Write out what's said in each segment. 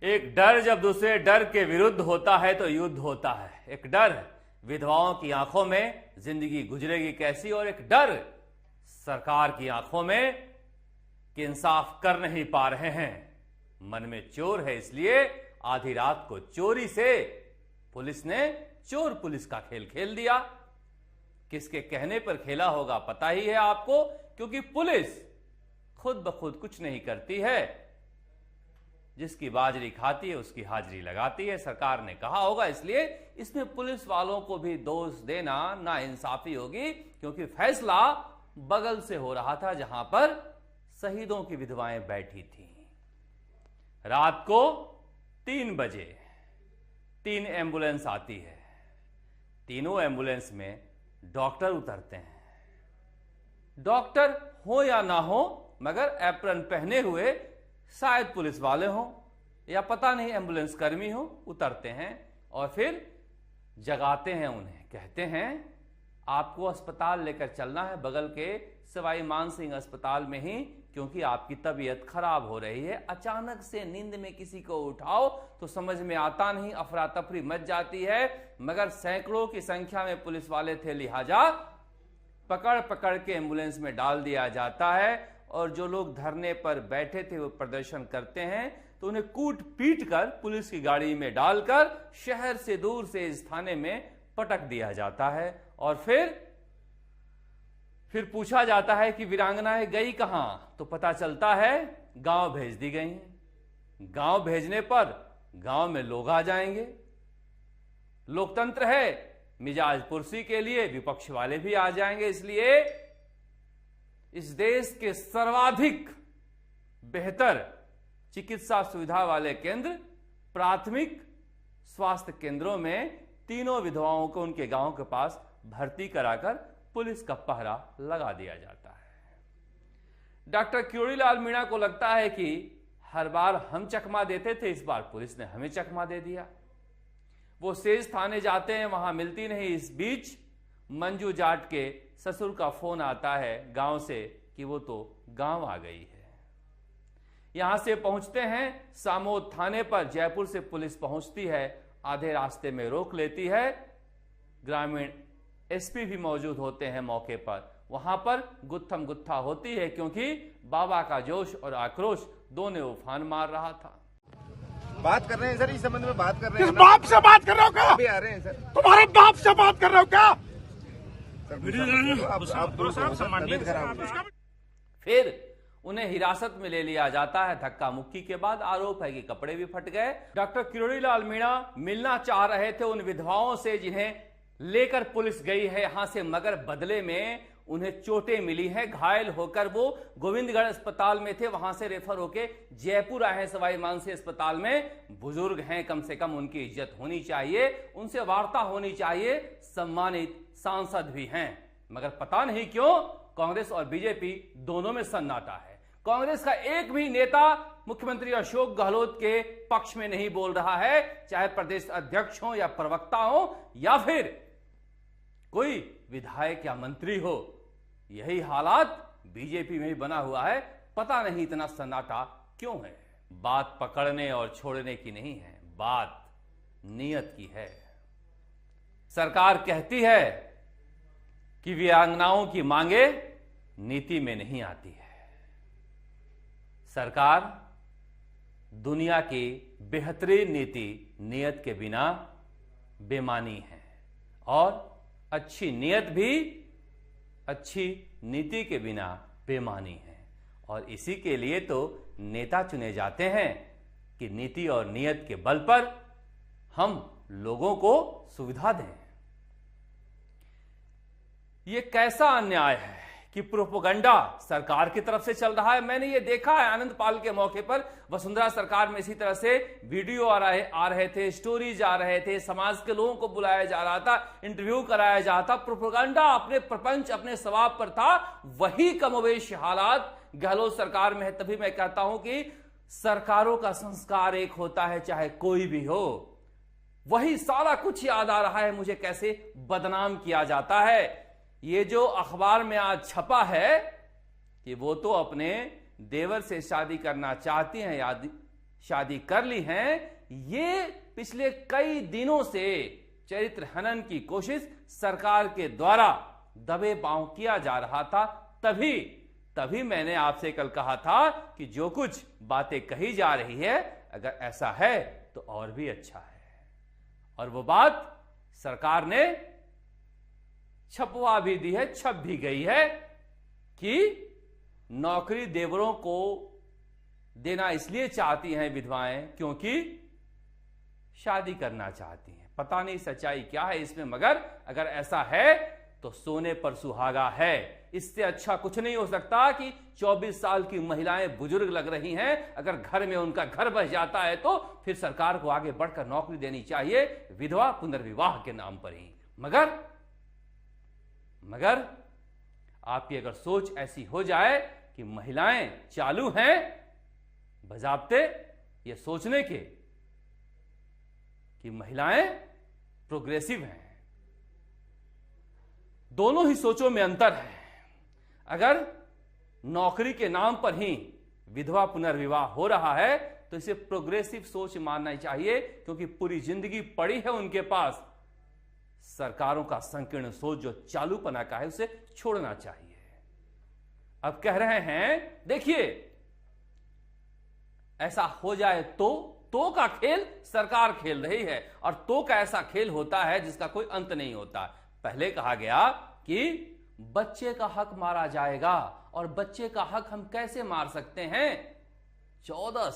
एक डर जब दूसरे डर के विरुद्ध होता है तो युद्ध होता है। एक डर विधवाओं की आंखों में जिंदगी गुजरेगी कैसी, और एक डर सरकार की आंखों में कि इंसाफ कर नहीं पा रहे हैं। मन में चोर है, इसलिए आधी रात को चोरी से पुलिस ने चोर पुलिस का खेल खेल दिया। किसके कहने पर खेला होगा पता ही है आपको, क्योंकि पुलिस खुद ब खुद कुछ नहीं करती है, जिसकी बाजरी खाती है उसकी हाजिरी लगाती है, सरकार ने कहा होगा। इसलिए इसमें पुलिस वालों को भी दोष देना नाइंसाफी होगी, क्योंकि फैसला बगल से हो रहा था जहां पर शहीदों की विधवाएं बैठी थीं। रात को 3 बजे 3 एम्बुलेंस आती है। तीनों एम्बुलेंस में डॉक्टर उतरते हैं। डॉक्टर हो या ना हो, मगर एप्रन पहने हुए शायद पुलिस वाले हों या पता नहीं एम्बुलेंस कर्मी हो, उतरते हैं और फिर जगाते हैं उन्हें। कहते हैं आपको अस्पताल लेकर चलना है, बगल के सवाई मानसिंह अस्पताल में ही, क्योंकि आपकी तबीयत खराब हो रही है। अचानक से नींद में किसी को उठाओ तो समझ में आता नहीं, अफरा तफरी मच जाती है। मगर सैकड़ों की संख्या में पुलिस वाले थे, लिहाजा पकड़ पकड़ के एम्बुलेंस में डाल दिया जाता है। और जो लोग धरने पर बैठे थे वो प्रदर्शन करते हैं तो उन्हें कूट पीट कर पुलिस की गाड़ी में डालकर शहर से दूर से इस थाने में पटक दिया जाता है। और फिर पूछा जाता है कि वीरांगनाएं गई कहां, तो पता चलता है गांव भेज दी गई हैं। गांव भेजने पर गांव में लोग आ जाएंगे। लोकतंत्र है, मिजाज पुरसी के लिए विपक्ष वाले भी आ जाएंगे। इसलिए इस देश के सर्वाधिक बेहतर चिकित्सा सुविधा वाले केंद्र प्राथमिक स्वास्थ्य केंद्रों में तीनों विधवाओं को उनके गांव के पास भर्ती कराकर पुलिस का पहरा लगा दिया जाता है। डॉक्टर किरोड़ीलाल मीणा को लगता है कि हर बार हम चकमा देते थे, इस बार पुलिस ने हमें चकमा दे दिया। वो सेज थाने जाते हैं, वहां मिलती नहीं। इस बीच मंजू जाट के ससुर का फोन आता है गांव से कि वो तो गांव आ गई है। यहां से पहुंचते हैं सामोद थाने पर। जयपुर से पुलिस पहुंचती है, आधे रास्ते में रोक लेती है। ग्रामीण एसपी भी मौजूद होते हैं मौके पर। वहां पर गुत्थम गुत्था होती है, क्योंकि बाबा का जोश और आक्रोश दोनों उफान मार रहा था। बात कर रहे हैं सर, इस संबंध में बात कर रहे हैं। किस बाप से बात कर रहे हो क्या? अभी आ रहे हैं सर। तुम्हारे बाप से बात कर रहे हो क्या? फिर उन्हें हिरासत में ले लिया जाता है। धक्का मुक्की के बाद आरोप है कि कपड़े भी फट गए। डॉक्टर किरोड़ीलाल मीणा मिलना चाह रहे थे उन विधवाओं से जिन्हें लेकर पुलिस गई है यहां से, मगर बदले में उन्हें चोटें मिली हैं। घायल होकर वो गोविंदगढ़ अस्पताल में थे, वहां से रेफर होके जयपुर आए हैं सवाई मानसिंह अस्पताल में। बुजुर्ग हैं, कम से कम उनकी इज्जत होनी चाहिए, उनसे वार्ता होनी चाहिए। सम्मानित सांसद भी हैं, मगर पता नहीं क्यों कांग्रेस और बीजेपी दोनों में सन्नाटा है। कांग्रेस का एक भी नेता मुख्यमंत्री अशोक गहलोत के पक्ष में नहीं बोल रहा है, चाहे प्रदेश अध्यक्ष हो या प्रवक्ता हो या फिर कोई विधायक या मंत्री हो। यही हालात बीजेपी में ही बना हुआ है। पता नहीं इतना सन्नाटा क्यों है। बात पकड़ने और छोड़ने की नहीं है, बात नियत की है। सरकार कहती है कि वीरांगनाओं की मांगे नीति में नहीं आती है। सरकार दुनिया की बेहतरीन नीति नियत के बिना बेमानी है, और अच्छी नियत भी अच्छी नीति के बिना बेमानी है। और इसी के लिए तो नेता चुने जाते हैं कि नीति और नियत के बल पर हम लोगों को सुविधा दें। ये कैसा अन्याय है कि प्रोपेगेंडा सरकार की तरफ से चल रहा है। मैंने ये देखा है आनंद पाल के मौके पर, वसुंधरा सरकार में इसी तरह से वीडियो आ रहे थे, स्टोरीज आ रहे थे, समाज के लोगों को बुलाया जा रहा था, इंटरव्यू कराया जा रहा था। प्रोपेगेंडा अपने प्रपंच, अपने स्वभाव पर था। वही कमोवेश हालात गहलोत सरकार में है। तभी मैं कहता हूं कि सरकारों का संस्कार एक होता है, चाहे कोई भी हो। वही सारा कुछ याद आ रहा है मुझे, कैसे बदनाम किया जाता है। ये जो अखबार में आज छपा है कि वो तो अपने देवर से शादी करना चाहती हैं शादी कर ली हैं, ये पिछले कई दिनों से चरित्र हनन की कोशिश सरकार के द्वारा दबे पांव किया जा रहा था। तभी मैंने आपसे कल कहा था कि जो कुछ बातें कही जा रही है, अगर ऐसा है तो और भी अच्छा है। और वो बात सरकार ने छपवा भी दी है, छप भी गई है कि नौकरी देवरों को देना इसलिए चाहती हैं विधवाएं क्योंकि शादी करना चाहती हैं। पता नहीं सच्चाई क्या है इसमें, मगर अगर ऐसा है तो सोने पर सुहागा है। इससे अच्छा कुछ नहीं हो सकता कि 24 साल की महिलाएं बुजुर्ग लग रही हैं, अगर घर में उनका घर बस जाता है तो फिर सरकार को आगे बढ़कर नौकरी देनी चाहिए विधवा पुनर्विवाह के नाम पर ही। मगर आपकी अगर सोच ऐसी हो जाए कि महिलाएं चालू हैं बजाबते ये सोचने के कि महिलाएं प्रोग्रेसिव हैं, दोनों ही सोचों में अंतर है। अगर नौकरी के नाम पर ही विधवा पुनर्विवाह हो रहा है तो इसे प्रोग्रेसिव सोच मानना चाहिए, क्योंकि पूरी जिंदगी पड़ी है उनके पास। सरकारों का संकीर्ण सोच जो चालूपना का है उसे छोड़ना चाहिए। अब कह रहे हैं देखिए ऐसा हो जाए तो का खेल सरकार खेल रही है, और तो का ऐसा खेल होता है जिसका कोई अंत नहीं होता। पहले कहा गया कि बच्चे का हक मारा जाएगा, और बच्चे का हक हम कैसे मार सकते हैं? 14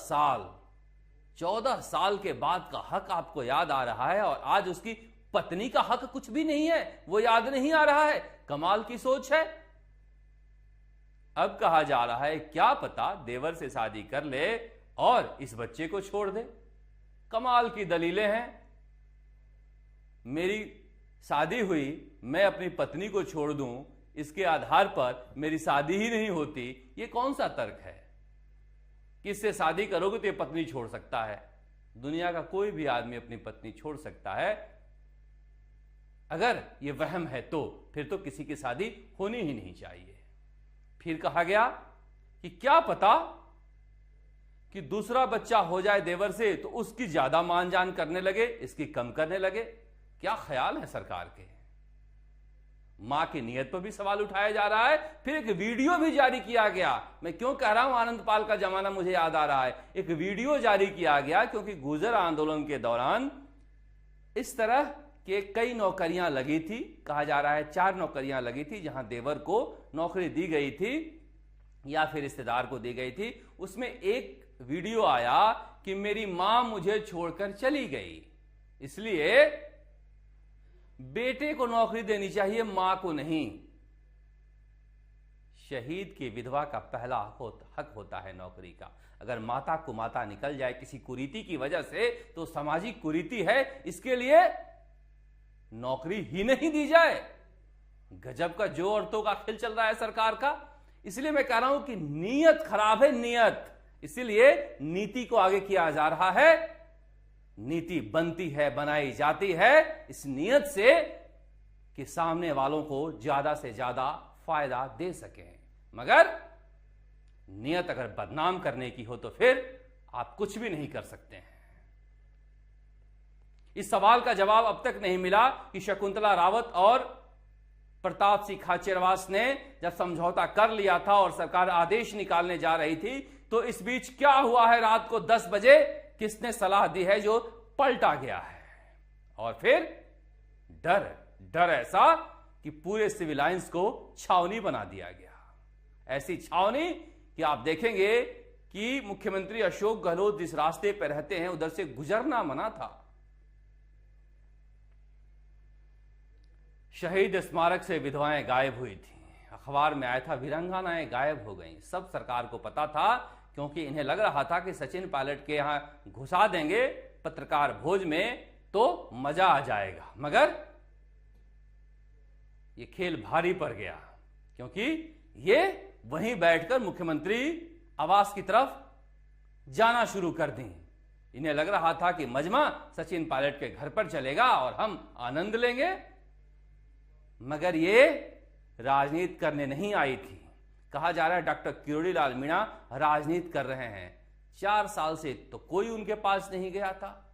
साल के बाद का हक आपको याद आ रहा है, और आज उसकी पत्नी का हक कुछ भी नहीं है, वो याद नहीं आ रहा है। कमाल की सोच है। अब कहा जा रहा है क्या पता देवर से शादी कर ले और इस बच्चे को छोड़ दे। कमाल की दलीलें हैं। मेरी शादी हुई, मैं अपनी पत्नी को छोड़ दूं, इसके आधार पर मेरी शादी ही नहीं होती, ये कौन सा तर्क है? किससे शादी करोगे तो ये पत्नी छोड़ सकता है? दुनिया का कोई भी आदमी अपनी पत्नी छोड़ सकता है। अगर ये वहम है तो फिर तो किसी की शादी होनी ही नहीं चाहिए। फिर कहा गया कि क्या पता कि दूसरा बच्चा हो जाए देवर से तो उसकी ज्यादा मानजान करने लगे, इसकी कम करने लगे। क्या ख्याल है सरकार के? मां की नीयत पर भी सवाल उठाया जा रहा है। फिर एक वीडियो भी जारी किया गया। मैं क्यों कह रहा हूं आनंद पाल का जमाना मुझे याद आ रहा है। एक वीडियो जारी किया गया क्योंकि गुर्जर आंदोलन के दौरान इस तरह के कई नौकरियां लगी थी। कहा जा रहा है 4 नौकरियां लगी थी जहां देवर को नौकरी दी गई थी या फिर रिश्तेदार को दी गई थी। उसमें एक वीडियो आया कि मेरी मां मुझे छोड़कर चली गई, इसलिए बेटे को नौकरी देनी चाहिए, मां को नहीं। शहीद की विधवा का पहला हक होता है नौकरी का। अगर माता को माता निकल जाए किसी कुरीति की वजह से तो सामाजिक कुरीति है, इसके लिए नौकरी ही नहीं दी जाए। गजब का जो औरतों का खेल चल रहा है सरकार का। इसलिए मैं कह रहा हूं कि नीयत खराब है, नीयत। इसीलिए नीति को आगे किया जा रहा है। नीति बनती है, बनाई जाती है इस नीयत से कि सामने वालों को ज्यादा से ज्यादा फायदा दे सके। मगर नीयत अगर बदनाम करने की हो तो फिर आप कुछ भी नहीं कर सकते हैं। इस सवाल का जवाब अब तक नहीं मिला कि शकुंतला रावत और प्रताप सिंह खाचरियावास ने जब समझौता कर लिया था और सरकार आदेश निकालने जा रही थी तो इस बीच क्या हुआ है। रात को 10 बजे किसने सलाह दी है जो पलटा गया है। और फिर डर ऐसा कि पूरे सिविल लाइंस को छावनी बना दिया गया। ऐसी छावनी कि आप देखेंगे कि मुख्यमंत्री अशोक गहलोत जिस रास्ते पर रहते हैं उधर से गुजरना मना था। शहीद स्मारक से विधवाएं गायब हुई थी। अखबार में आया था वीरांगनाएं गायब हो गई। सब सरकार को पता था क्योंकि इन्हें लग रहा था कि सचिन पायलट के यहां घुसा देंगे पत्रकार भोज में तो मजा आ जाएगा। मगर ये खेल भारी पड़ गया क्योंकि ये वहीं बैठकर मुख्यमंत्री आवास की तरफ जाना शुरू कर दी। इन्हें लग रहा था कि मजमा सचिन पायलट के घर पर चलेगा और हम आनंद लेंगे। मगर ये राजनीति करने नहीं आई थी। कहा जा रहा है डॉक्टर किरोड़ीलाल मीणा राजनीति कर रहे हैं। 4 साल से तो कोई उनके पास नहीं गया था।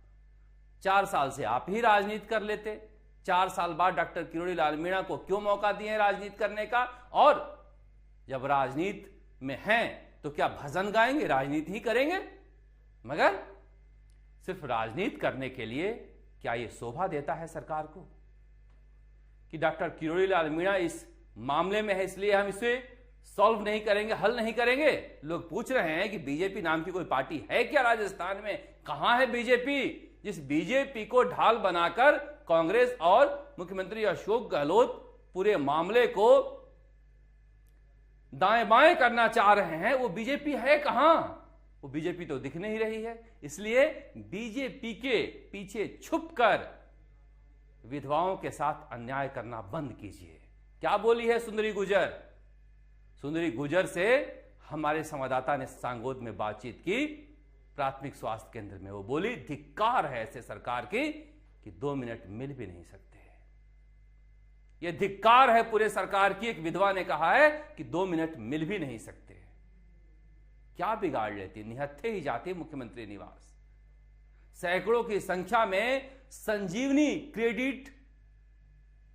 4 साल से आप ही राजनीति कर लेते। 4 साल बाद डॉक्टर किरोड़ी लाल मीणा को क्यों मौका दिए राजनीति करने का? और जब राजनीति में हैं तो क्या भजन गाएंगे? राजनीति ही करेंगे। मगर सिर्फ राजनीति करने के लिए क्या यह शोभा देता है सरकार को कि डॉक्टर किरोड़ी लाल मीणा इस मामले में है इसलिए हम इसे सॉल्व नहीं करेंगे, हल नहीं करेंगे? लोग पूछ रहे हैं कि बीजेपी नाम की कोई पार्टी है क्या राजस्थान में? कहां है बीजेपी? जिस बीजेपी को ढाल बनाकर कांग्रेस और मुख्यमंत्री अशोक गहलोत पूरे मामले को दाएं बाएं करना चाह रहे हैं, वो बीजेपी है कहां? वो बीजेपी तो दिख नहीं रही है। इसलिए बीजेपी के पीछे छुपकर विधवाओं के साथ अन्याय करना बंद कीजिए। क्या बोली है सुंदरी गुर्जर? सुंदरी गुर्जर से हमारे संवाददाता ने सांगोद में बातचीत की प्राथमिक स्वास्थ्य केंद्र में। वो बोली धिक्कार है ऐसे सरकार की कि 2 मिनट मिल भी नहीं सकते। यह धिक्कार है पूरे सरकार की। एक विधवा ने कहा है कि 2 मिनट मिल भी नहीं सकते। क्या बिगाड़ लेती? निहत्थे ही जाती मुख्यमंत्री निवास। सैकड़ों की संख्या में संजीवनी क्रेडिट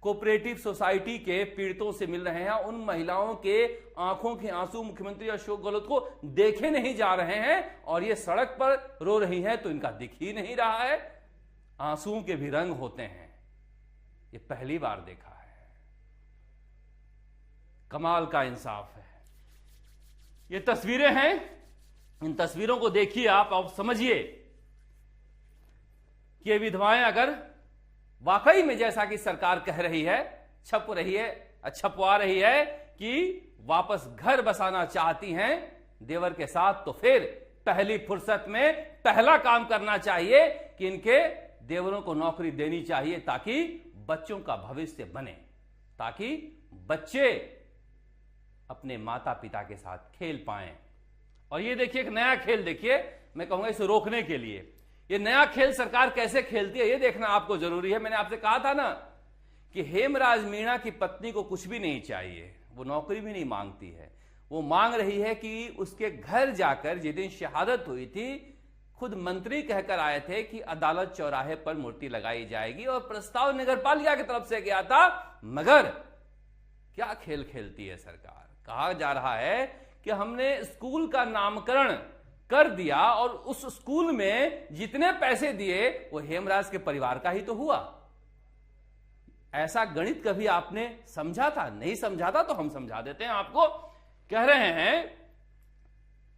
कोऑपरेटिव सोसाइटी के पीड़ितों से मिल रहे हैं। उन महिलाओं के आंखों के आंसू मुख्यमंत्री अशोक गहलोत को देखे नहीं जा रहे हैं और ये सड़क पर रो रही हैं तो इनका दिख ही नहीं रहा है। आंसुओं के भी रंग होते हैं, ये पहली बार देखा है। कमाल का इंसाफ है। ये तस्वीरें हैं, इन तस्वीरों को देखिए आप और समझिए कि ये विधवाएं अगर वाकई में जैसा कि सरकार कह रही है, छपवा रही है कि वापस घर बसाना चाहती हैं देवर के साथ, तो फिर पहली फुर्सत में पहला काम करना चाहिए कि इनके देवरों को नौकरी देनी चाहिए ताकि बच्चों का भविष्य बने, ताकि बच्चे अपने माता पिता के साथ खेल पाएं। और ये देखिए एक नया खेल, देखिए मैं कहूंगा इसे रोकने के लिए ये नया खेल सरकार कैसे खेलती है ये देखना आपको जरूरी है। मैंने आपसे कहा था ना कि हेमराज मीणा की पत्नी को कुछ भी नहीं चाहिए, वो नौकरी भी नहीं मांगती है। वो मांग रही है कि उसके घर जाकर, जिस दिन शहादत हुई थी, खुद मंत्री कहकर आए थे कि अदालत चौराहे पर मूर्ति लगाई जाएगी और प्रस्ताव नगरपालिका की तरफ से गया था। मगर क्या खेल खेलती है सरकार? कहा जा रहा है कि हमने स्कूल का नामकरण कर दिया और उस स्कूल में जितने पैसे दिए वो हेमराज के परिवार का ही तो हुआ। ऐसा गणित कभी आपने समझा था? नहीं समझा था तो हम समझा देते हैं आपको। कह रहे हैं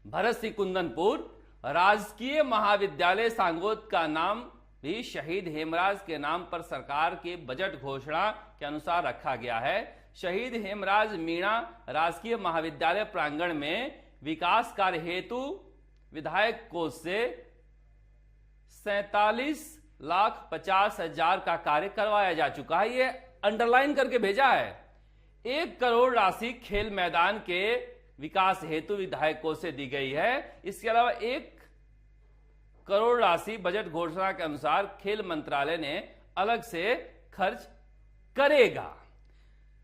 भरत सिंह कुंदनपुर राजकीय महाविद्यालय सांगोद का नाम भी शहीद हेमराज के नाम पर सरकार के बजट घोषणा के अनुसार रखा गया है। शहीद हेमराज मीणा राजकीय महाविद्यालय प्रांगण में विकास कार्य हेतु विधायक कोष से 47,50,000 का कार्य करवाया जा चुका है। ये अंडरलाइन करके भेजा है। 1 करोड़ राशि खेल मैदान के विकास हेतु विधायक कोष से दी गई है। इसके अलावा 1 करोड़ राशि बजट घोषणा के अनुसार खेल मंत्रालय ने अलग से खर्च करेगा।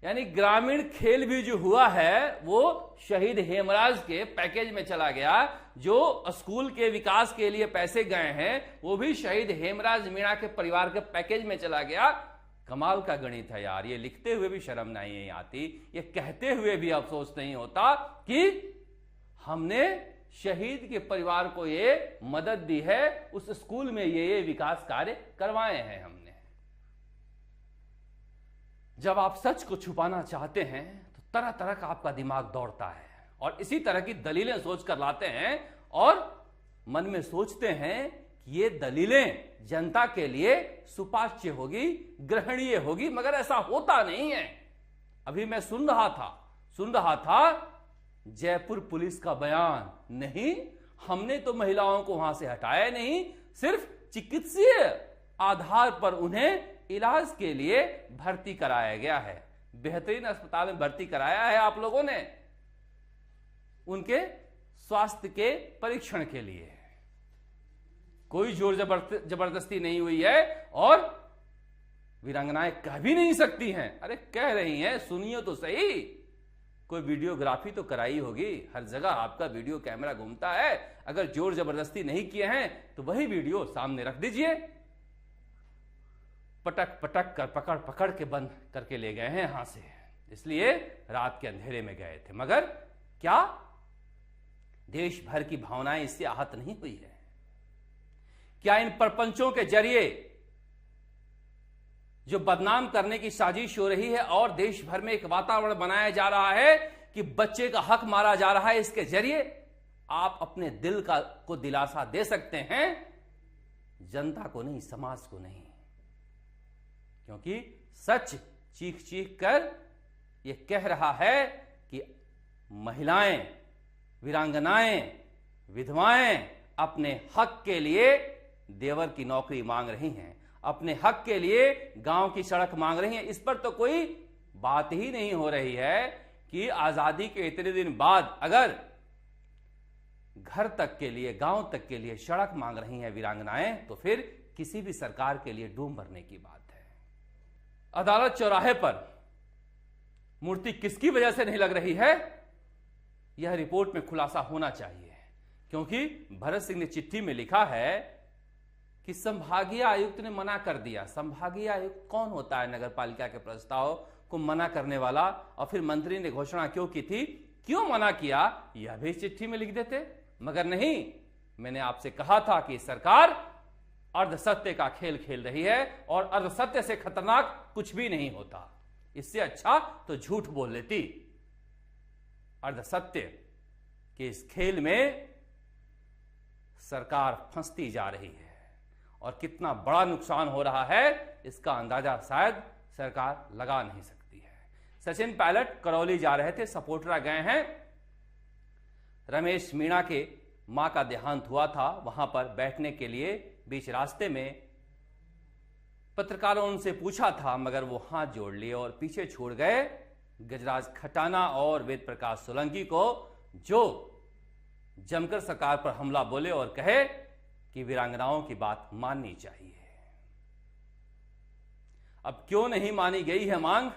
यानी ग्रामीण खेल भी जो हुआ है वो शहीद हेमराज के पैकेज में चला गया। जो स्कूल के विकास के लिए पैसे गए हैं वो भी शहीद हेमराज मीणा के परिवार के पैकेज में चला गया। कमाल का गणित है यार। ये लिखते हुए भी शर्म नहीं आती, ये कहते हुए भी अफसोस नहीं होता कि हमने शहीद के परिवार को ये मदद दी है, उस स्कूल में ये विकास कार्य करवाए हैं हमने। जब आप सच को छुपाना चाहते हैं तो तरह तरह का आपका दिमाग दौड़ता है और इसी तरह की दलीलें सोच कर लाते हैं और मन में सोचते हैं कि ये दलीलें जनता के लिए सुपाच्य होगी, ग्रहणीय होगी, मगर ऐसा होता नहीं है। अभी मैं सुन रहा था जयपुर पुलिस का बयान, नहीं हमने तो महिलाओं को वहां से हटाया नहीं, सिर्फ चिकित्सीय आधार पर उन्हें इलाज के लिए भर्ती कराया गया है। बेहतरीन अस्पताल में भर्ती कराया है आप लोगों ने उनके स्वास्थ्य के परीक्षण के लिए। कोई जोर जबरदस्ती नहीं हुई है और वीरांगनाएं कह भी नहीं सकती हैं। अरे कह रही हैं, सुनिए तो सही। कोई वीडियोग्राफी तो कराई होगी, हर जगह आपका वीडियो कैमरा घूमता है। अगर जोर जबरदस्ती नहीं किए हैं तो वही वीडियो सामने रख दीजिए। पटक पटक कर पकड़ पकड़ के बंद करके ले गए हैं यहां से, इसलिए रात के अंधेरे में गए थे। मगर क्या देश भर की भावनाएं इससे आहत नहीं हुई है? क्या इन परपंचों के जरिए जो बदनाम करने की साजिश हो रही है और देश भर में एक वातावरण बनाया जा रहा है कि बच्चे का हक मारा जा रहा है, इसके जरिए आप अपने दिल को दिलासा दे सकते हैं? जनता को नहीं, समाज को नहीं। क्योंकि सच चीख चीख कर यह कह रहा है कि महिलाएं, वीरांगनाएं, विधवाएं अपने हक के लिए देवर की नौकरी मांग रही हैं, अपने हक के लिए गांव की सड़क मांग रही हैं। इस पर तो कोई बात ही नहीं हो रही है कि आजादी के इतने दिन बाद अगर घर तक के लिए, गांव तक के लिए सड़क मांग रही हैं वीरांगनाएं, तो फिर किसी भी सरकार के लिए डूम भरने की बात है। अदालत चौराहे पर मूर्ति किसकी वजह से नहीं लग रही है, यह रिपोर्ट में खुलासा होना चाहिए। क्योंकि भरत सिंह ने चिट्ठी में लिखा है कि संभागीय आयुक्त ने मना कर दिया। संभागीय आयुक्त कौन होता है नगर पालिका के प्रस्ताव को मना करने वाला? और फिर मंत्री ने घोषणा क्यों की थी, क्यों मना किया, यह भी चिट्ठी में लिख देते। मगर नहीं, मैंने आपसे कहा था कि सरकार अर्धसत्य का खेल खेल रही है और अर्धसत्य से खतरनाक कुछ भी नहीं होता। इससे अच्छा तो झूठ बोल लेती। अर्धसत्य के इस खेल में सरकार फंसती जा रही है और कितना बड़ा नुकसान हो रहा है इसका अंदाजा शायद सरकार लगा नहीं सकती है। सचिन पायलट करौली जा रहे थे, सपोटरा गए हैं। रमेश मीणा के मां का देहांत हुआ था, वहां पर बैठने के लिए बीच रास्ते में पत्रकारों उनसे पूछा था, मगर वो हाथ जोड़ लिए और पीछे छोड़ गए गजराज खटाना और वेद प्रकाश सोलंकी को, जो जमकर सरकार पर हमला बोले और कहे कि वीरांगनाओं की बात माननी चाहिए। अब क्यों नहीं मानी गई है मांग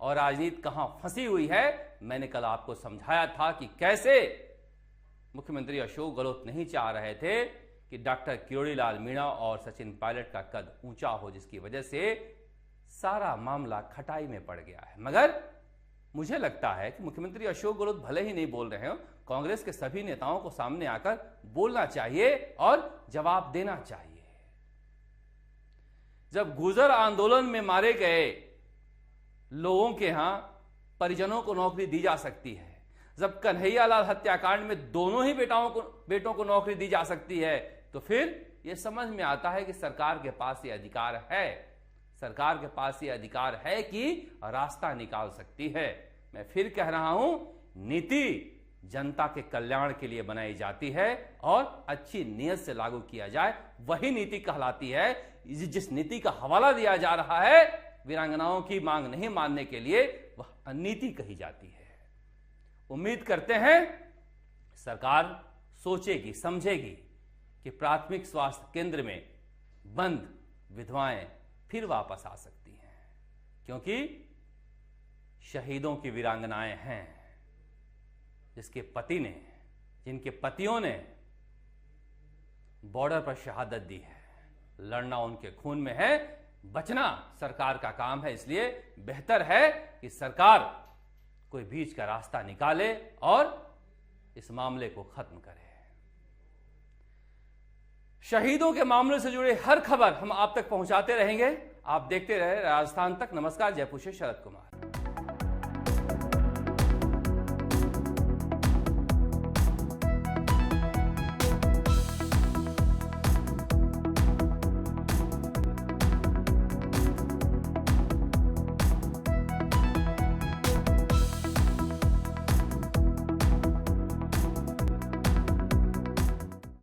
और राजनीति कहां फंसी हुई है, मैंने कल आपको समझाया था कि कैसे मुख्यमंत्री अशोक गहलोत नहीं चाह रहे थे कि डॉक्टर किरोड़ीलाल मीणा और सचिन पायलट का कद ऊंचा हो, जिसकी वजह से सारा मामला खटाई में पड़ गया है। मगर मुझे लगता है कि मुख्यमंत्री अशोक गहलोत भले ही नहीं बोल रहे हो, कांग्रेस के सभी नेताओं को सामने आकर बोलना चाहिए और जवाब देना चाहिए। जब गुर्जर आंदोलन में मारे गए लोगों के यहां परिजनों को नौकरी दी जा सकती है, जब कन्हैयालाल हत्याकांड में दोनों ही बेटों को नौकरी दी जा सकती है, तो फिर यह समझ में आता है कि सरकार के पास ये अधिकार है। सरकार के पास ये अधिकार है कि रास्ता निकाल सकती है। मैं फिर कह रहा हूं, नीति जनता के कल्याण के लिए बनाई जाती है और अच्छी नीयत से लागू किया जाए, वही नीति कहलाती है। जिस नीति का हवाला दिया जा रहा है वीरांगनाओं की मांग नहीं मानने के लिए, वह अनीति कही जाती है। उम्मीद करते हैं सरकार सोचेगी, समझेगी कि प्राथमिक स्वास्थ्य केंद्र में बंद विधवाएं फिर वापस आ सकती हैं, क्योंकि शहीदों की वीरांगनाएं हैं जिनके पतियों ने बॉर्डर पर शहादत दी है। लड़ना उनके खून में है, बचना सरकार का काम है। इसलिए बेहतर है कि सरकार कोई बीच का रास्ता निकाले और इस मामले को खत्म करे। शहीदों के मामले से जुड़े हर खबर हम आप तक पहुंचाते रहेंगे। आप देखते रहे राजस्थान तक। नमस्कार, जयपुर से शरद कुमार।